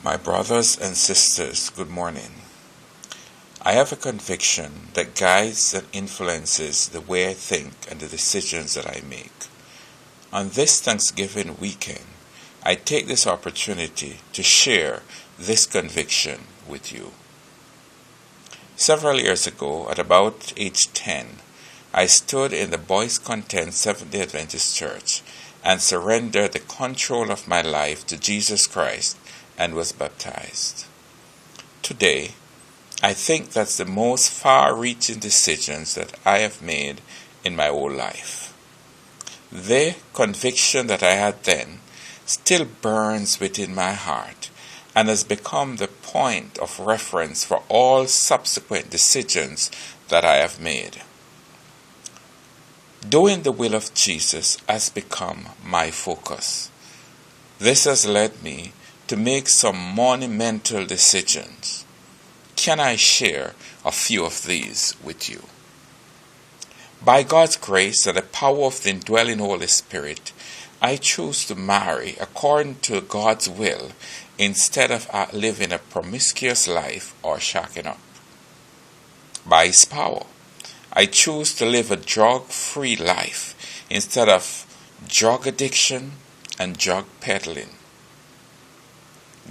My brothers and sisters, good morning. I have a conviction that guides and influences the way I think and the decisions that I make. On this Thanksgiving weekend, I take this opportunity to share this conviction with you. Several years ago, at about age 10, I stood in the Boys Content Seventh-day Adventist Church and surrendered the control of my life to Jesus Christ and was baptized. Today, I think that's the most far-reaching decisions that I have made in my whole life. The conviction that I had then still burns within my heart and has become the point of reference for all subsequent decisions that I have made. Doing the will of Jesus has become my focus. This has led me to make some monumental decisions. Can I share a few of these with you? By God's grace and the power of the indwelling Holy Spirit, I choose to marry according to God's will instead of living a promiscuous life or shacking up. By His power, I choose to live a drug-free life instead of drug addiction and drug peddling.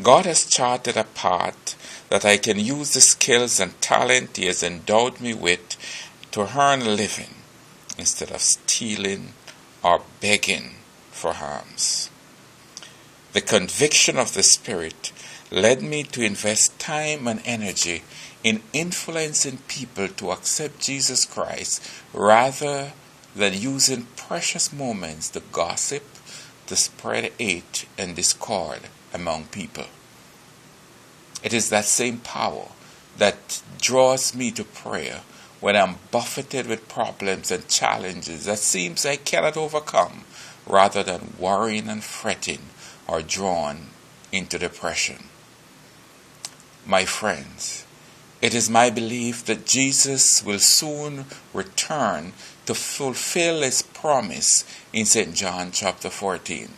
God has charted a path that I can use the skills and talent He has endowed me with to earn a living instead of stealing or begging for alms. The conviction of the Spirit led me to invest time and energy in influencing people to accept Jesus Christ rather than using precious moments to gossip, to spread hate and discord among people. It is that same power that draws me to prayer when I'm buffeted with problems and challenges that seems I cannot overcome, rather than worrying and fretting or drawn into depression. My friends, it is my belief that Jesus will soon return to fulfill His promise in St. John chapter 14.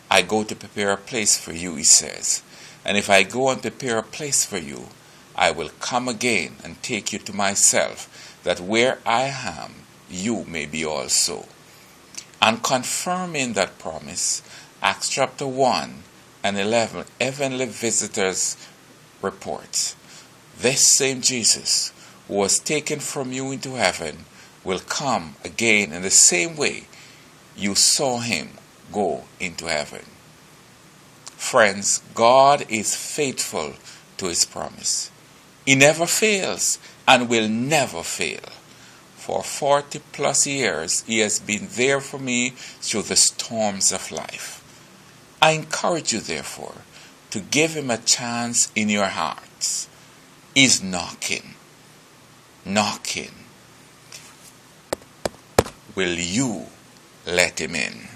I go to prepare a place for you, He says, and if I go and prepare a place for you, I will come again and take you to myself, that where I am, you may be also. And confirming that promise, Acts chapter 1 and 11, heavenly visitors reports, this same Jesus who was taken from you into heaven will come again in the same way you saw Him go into heaven. Friends, God is faithful to His promise. He never fails and will never fail. For 40 plus years, He has been there for me through the storms of life. I encourage you, therefore, to give Him a chance in your hearts. He's knocking. Will you let Him in?